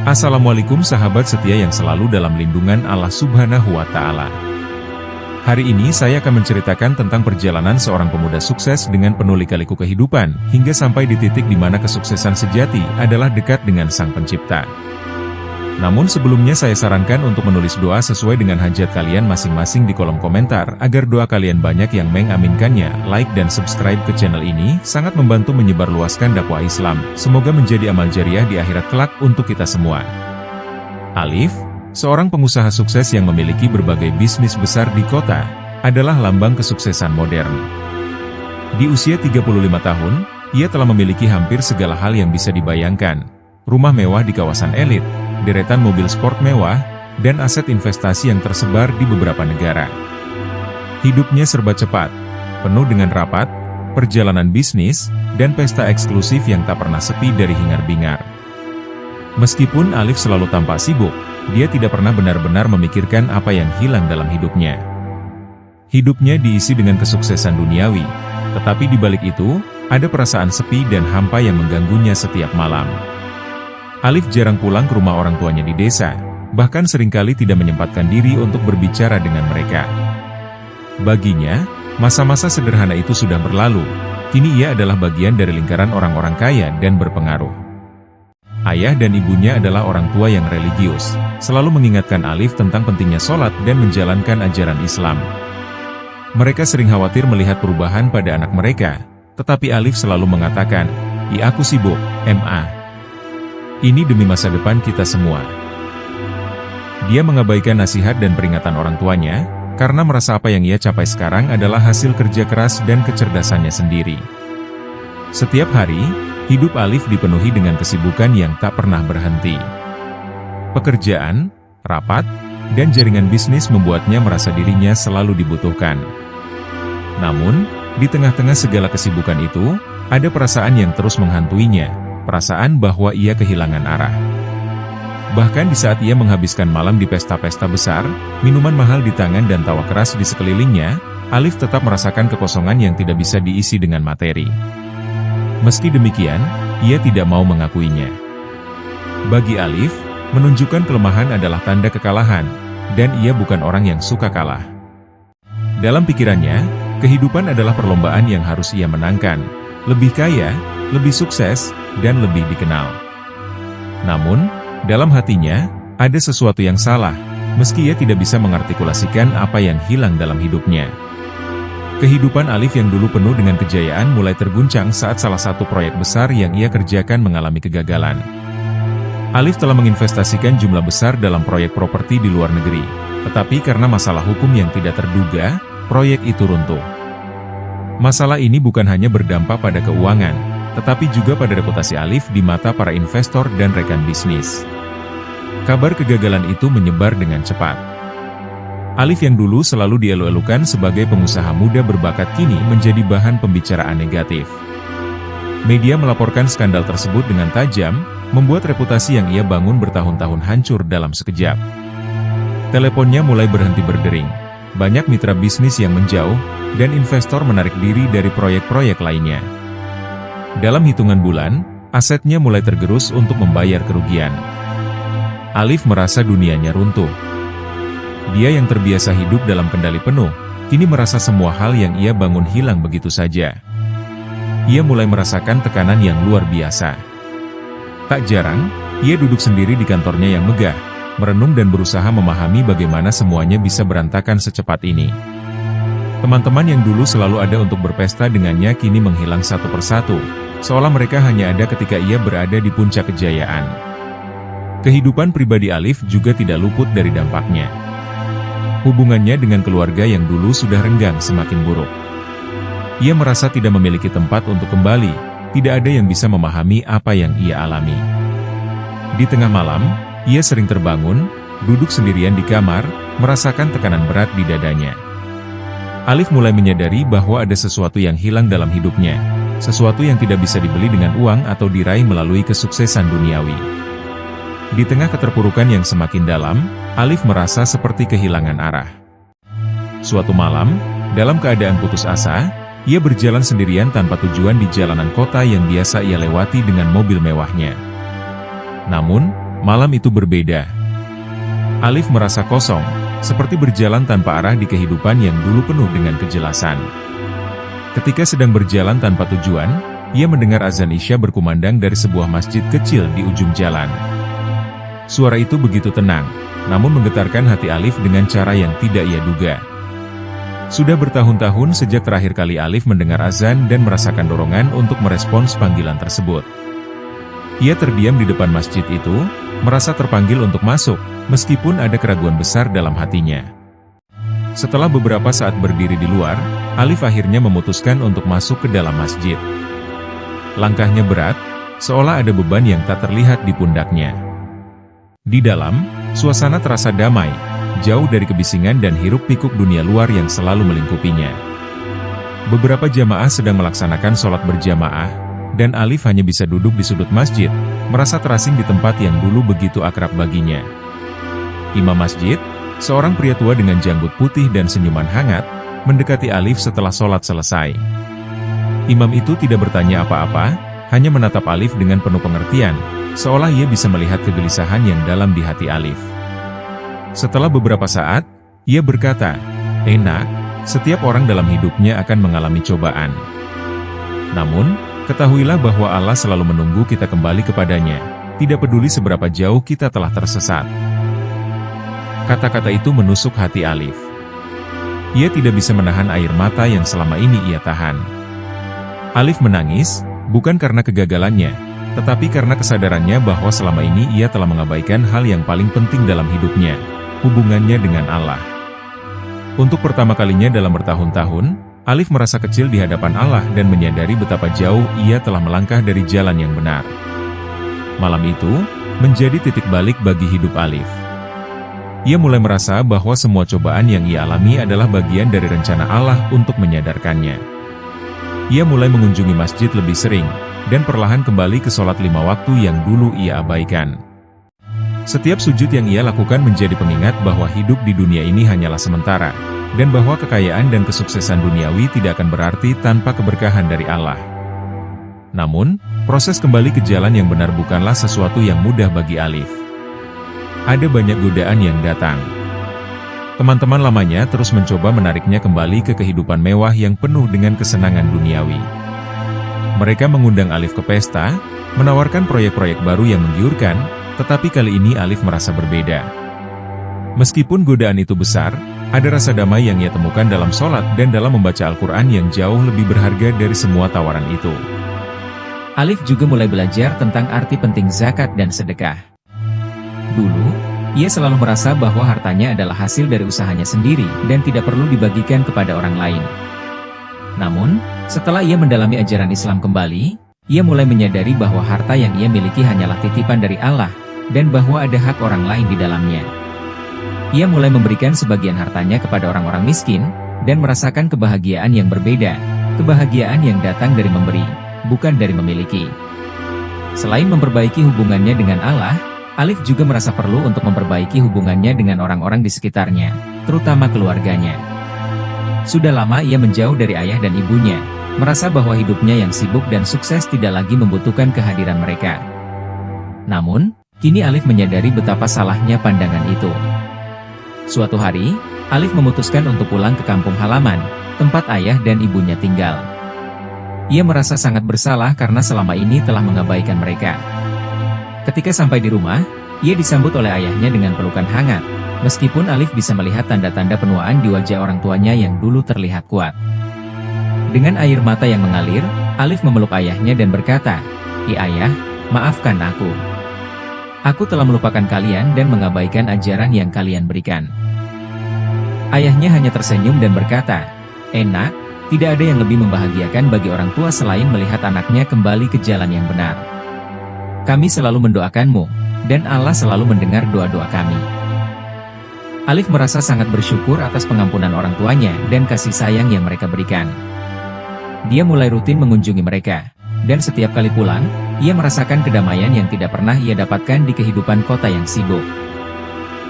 Assalamualaikum sahabat setia yang selalu dalam lindungan Allah Subhanahu wa Ta'ala. Hari ini saya akan menceritakan tentang perjalanan seorang pemuda sukses dengan penuh lika-liku kehidupan, hingga sampai di titik di mana kesuksesan sejati adalah dekat dengan Sang Pencipta. Namun sebelumnya saya sarankan untuk menulis doa sesuai dengan hajat kalian masing-masing di kolom komentar, agar doa kalian banyak yang mengaminkannya. Like dan subscribe ke channel ini, sangat membantu menyebarluaskan dakwah Islam, semoga menjadi amal jariah di akhirat kelak untuk kita semua. Alif, seorang pengusaha sukses yang memiliki berbagai bisnis besar di kota, adalah lambang kesuksesan modern. Di usia 35 tahun, ia telah memiliki hampir segala hal yang bisa dibayangkan. Rumah mewah di kawasan elit, deretan mobil sport mewah, dan aset investasi yang tersebar di beberapa negara. Hidupnya serba cepat, penuh dengan rapat, perjalanan bisnis, dan pesta eksklusif yang tak pernah sepi dari hingar-bingar. Meskipun Alif selalu tampak sibuk, dia tidak pernah benar-benar memikirkan apa yang hilang dalam hidupnya. Hidupnya diisi dengan kesuksesan duniawi, tetapi di balik itu, ada perasaan sepi dan hampa yang mengganggunya setiap malam. Alif jarang pulang ke rumah orang tuanya di desa, bahkan seringkali tidak menyempatkan diri untuk berbicara dengan mereka. Baginya, masa-masa sederhana itu sudah berlalu, kini ia adalah bagian dari lingkaran orang-orang kaya dan berpengaruh. Ayah dan ibunya adalah orang tua yang religius, selalu mengingatkan Alif tentang pentingnya sholat dan menjalankan ajaran Islam. Mereka sering khawatir melihat perubahan pada anak mereka, tetapi Alif selalu mengatakan, aku sibuk, Ini demi masa depan kita semua." Dia mengabaikan nasihat dan peringatan orang tuanya, karena merasa apa yang ia capai sekarang adalah hasil kerja keras dan kecerdasannya sendiri. Setiap hari, hidup Alif dipenuhi dengan kesibukan yang tak pernah berhenti. Pekerjaan, rapat, dan jaringan bisnis membuatnya merasa dirinya selalu dibutuhkan. Namun, di tengah-tengah segala kesibukan itu, ada perasaan yang terus menghantuinya. Perasaan bahwa ia kehilangan arah. Bahkan di saat ia menghabiskan malam di pesta-pesta besar, minuman mahal di tangan dan tawa keras di sekelilingnya, Alif tetap merasakan kekosongan yang tidak bisa diisi dengan materi. Meski demikian, ia tidak mau mengakuinya. Bagi Alif, menunjukkan kelemahan adalah tanda kekalahan, dan ia bukan orang yang suka kalah. Dalam pikirannya, kehidupan adalah perlombaan yang harus ia menangkan. Lebih kaya, lebih sukses, dan lebih dikenal. Namun, dalam hatinya, ada sesuatu yang salah, meski ia tidak bisa mengartikulasikan apa yang hilang dalam hidupnya. Kehidupan Alif yang dulu penuh dengan kejayaan mulai terguncang saat salah satu proyek besar yang ia kerjakan mengalami kegagalan. Alif telah menginvestasikan jumlah besar dalam proyek properti di luar negeri, tetapi karena masalah hukum yang tidak terduga, proyek itu runtuh. Masalah ini bukan hanya berdampak pada keuangan, tetapi juga pada reputasi Alif di mata para investor dan rekan bisnis. Kabar kegagalan itu menyebar dengan cepat. Alif yang dulu selalu dielu-elukan sebagai pengusaha muda berbakat kini menjadi bahan pembicaraan negatif. Media melaporkan skandal tersebut dengan tajam, membuat reputasi yang ia bangun bertahun-tahun hancur dalam sekejap. Teleponnya mulai berhenti berdering, banyak mitra bisnis yang menjauh, dan investor menarik diri dari proyek-proyek lainnya. Dalam hitungan bulan, asetnya mulai tergerus untuk membayar kerugian. Alif merasa dunianya runtuh. Dia yang terbiasa hidup dalam kendali penuh, kini merasa semua hal yang ia bangun hilang begitu saja. Ia mulai merasakan tekanan yang luar biasa. Tak jarang, ia duduk sendiri di kantornya yang megah, merenung dan berusaha memahami bagaimana semuanya bisa berantakan secepat ini. Teman-teman yang dulu selalu ada untuk berpesta dengannya kini menghilang satu persatu, seolah mereka hanya ada ketika ia berada di puncak kejayaan. Kehidupan pribadi Alif juga tidak luput dari dampaknya. Hubungannya dengan keluarga yang dulu sudah renggang semakin buruk. Ia merasa tidak memiliki tempat untuk kembali, tidak ada yang bisa memahami apa yang ia alami. Di tengah malam, ia sering terbangun, duduk sendirian di kamar, merasakan tekanan berat di dadanya. Alif mulai menyadari bahwa ada sesuatu yang hilang dalam hidupnya, sesuatu yang tidak bisa dibeli dengan uang atau diraih melalui kesuksesan duniawi. Di tengah keterpurukan yang semakin dalam, Alif merasa seperti kehilangan arah. Suatu malam, dalam keadaan putus asa, ia berjalan sendirian tanpa tujuan di jalanan kota yang biasa ia lewati dengan mobil mewahnya. Namun, Malam itu berbeda. Alif merasa kosong, seperti berjalan tanpa arah di kehidupan yang dulu penuh dengan kejelasan. Ketika sedang berjalan tanpa tujuan, ia mendengar azan Isya berkumandang dari sebuah masjid kecil di ujung jalan. Suara itu begitu tenang, namun menggetarkan hati Alif dengan cara yang tidak ia duga. Sudah bertahun-tahun sejak terakhir kali Alif mendengar azan dan merasakan dorongan untuk merespons panggilan tersebut. Ia terdiam di depan masjid itu, merasa terpanggil untuk masuk, meskipun ada keraguan besar dalam hatinya. Setelah beberapa saat berdiri di luar, Alif akhirnya memutuskan untuk masuk ke dalam masjid. Langkahnya berat, seolah ada beban yang tak terlihat di pundaknya. Di dalam, suasana terasa damai, jauh dari kebisingan dan hiruk-pikuk dunia luar yang selalu melingkupinya. Beberapa jamaah sedang melaksanakan sholat berjamaah, dan Alif hanya bisa duduk di sudut masjid, merasa terasing di tempat yang dulu begitu akrab baginya. Imam masjid, seorang pria tua dengan janggut putih dan senyuman hangat, mendekati Alif setelah sholat selesai. Imam itu tidak bertanya apa-apa, hanya menatap Alif dengan penuh pengertian, seolah ia bisa melihat kegelisahan yang dalam di hati Alif. Setelah beberapa saat, ia berkata, "Enak, setiap orang dalam hidupnya akan mengalami cobaan. Namun, ketahuilah bahwa Allah selalu menunggu kita kembali kepadanya, tidak peduli seberapa jauh kita telah tersesat." Kata-kata itu menusuk hati Alif. Ia tidak bisa menahan air mata yang selama ini ia tahan. Alif menangis, bukan karena kegagalannya, tetapi karena kesadarannya bahwa selama ini ia telah mengabaikan hal yang paling penting dalam hidupnya, hubungannya dengan Allah. Untuk pertama kalinya dalam bertahun-tahun, Alif merasa kecil di hadapan Allah dan menyadari betapa jauh ia telah melangkah dari jalan yang benar. Malam itu, menjadi titik balik bagi hidup Alif. Ia mulai merasa bahwa semua cobaan yang ia alami adalah bagian dari rencana Allah untuk menyadarkannya. Ia mulai mengunjungi masjid lebih sering, dan perlahan kembali ke sholat 5 waktu yang dulu ia abaikan. Setiap sujud yang ia lakukan menjadi pengingat bahwa hidup di dunia ini hanyalah sementara, dan bahwa kekayaan dan kesuksesan duniawi tidak akan berarti tanpa keberkahan dari Allah. Namun, proses kembali ke jalan yang benar bukanlah sesuatu yang mudah bagi Alif. Ada banyak godaan yang datang. Teman-teman lamanya terus mencoba menariknya kembali ke kehidupan mewah yang penuh dengan kesenangan duniawi. Mereka mengundang Alif ke pesta, menawarkan proyek-proyek baru yang menggiurkan, tetapi kali ini Alif merasa berbeda. Meskipun godaan itu besar, ada rasa damai yang ia temukan dalam sholat dan dalam membaca Al-Quran yang jauh lebih berharga dari semua tawaran itu. Alif juga mulai belajar tentang arti penting zakat dan sedekah. Dulu, ia selalu merasa bahwa hartanya adalah hasil dari usahanya sendiri dan tidak perlu dibagikan kepada orang lain. Namun, setelah ia mendalami ajaran Islam kembali, ia mulai menyadari bahwa harta yang ia miliki hanyalah titipan dari Allah, dan bahwa ada hak orang lain di dalamnya. Ia mulai memberikan sebagian hartanya kepada orang-orang miskin, dan merasakan kebahagiaan yang berbeda, kebahagiaan yang datang dari memberi, bukan dari memiliki. Selain memperbaiki hubungannya dengan Allah, Alif juga merasa perlu untuk memperbaiki hubungannya dengan orang-orang di sekitarnya, terutama keluarganya. Sudah lama ia menjauh dari ayah dan ibunya, merasa bahwa hidupnya yang sibuk dan sukses tidak lagi membutuhkan kehadiran mereka. Namun, kini Alif menyadari betapa salahnya pandangan itu. Suatu hari, Alif memutuskan untuk pulang ke kampung halaman, tempat ayah dan ibunya tinggal. Ia merasa sangat bersalah karena selama ini telah mengabaikan mereka. Ketika sampai di rumah, ia disambut oleh ayahnya dengan pelukan hangat, meskipun Alif bisa melihat tanda-tanda penuaan di wajah orang tuanya yang dulu terlihat kuat. Dengan air mata yang mengalir, Alif memeluk ayahnya dan berkata, Ayah, maafkan aku. Aku telah melupakan kalian dan mengabaikan ajaran yang kalian berikan." Ayahnya hanya tersenyum dan berkata, "Enak, tidak ada yang lebih membahagiakan bagi orang tua selain melihat anaknya kembali ke jalan yang benar. Kami selalu mendoakanmu, dan Allah selalu mendengar doa-doa kami." Alif merasa sangat bersyukur atas pengampunan orang tuanya dan kasih sayang yang mereka berikan. Dia mulai rutin mengunjungi mereka, dan setiap kali pulang, ia merasakan kedamaian yang tidak pernah ia dapatkan di kehidupan kota yang sibuk.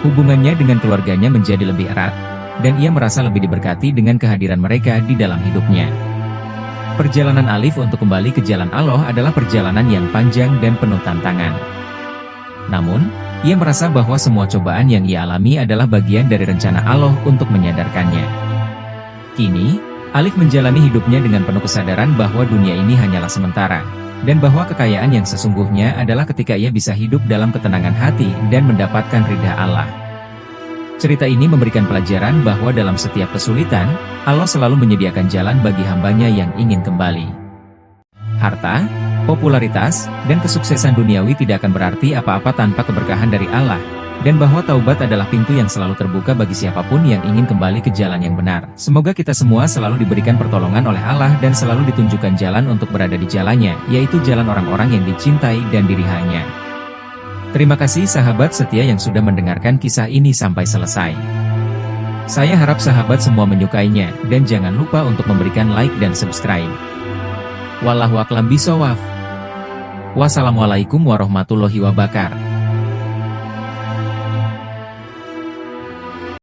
Hubungannya dengan keluarganya menjadi lebih erat, dan ia merasa lebih diberkati dengan kehadiran mereka di dalam hidupnya. Perjalanan Alif untuk kembali ke jalan Allah adalah perjalanan yang panjang dan penuh tantangan. Namun, ia merasa bahwa semua cobaan yang ia alami adalah bagian dari rencana Allah untuk menyadarkannya. Kini, Alif menjalani hidupnya dengan penuh kesadaran bahwa dunia ini hanyalah sementara, dan bahwa kekayaan yang sesungguhnya adalah ketika ia bisa hidup dalam ketenangan hati dan mendapatkan ridha Allah. Cerita ini memberikan pelajaran bahwa dalam setiap kesulitan, Allah selalu menyediakan jalan bagi hambanya yang ingin kembali. Harta, popularitas, dan kesuksesan duniawi tidak akan berarti apa-apa tanpa keberkahan dari Allah, dan bahwa taubat adalah pintu yang selalu terbuka bagi siapapun yang ingin kembali ke jalan yang benar. Semoga kita semua selalu diberikan pertolongan oleh Allah dan selalu ditunjukkan jalan untuk berada di jalannya, yaitu jalan orang-orang yang dicintai dan dirinya. Terima kasih sahabat setia yang sudah mendengarkan kisah ini sampai selesai. Saya harap sahabat semua menyukainya, dan jangan lupa untuk memberikan like dan subscribe. Wallahu a'lam bishawab. Wassalamualaikum warahmatullahi wabarakatuh.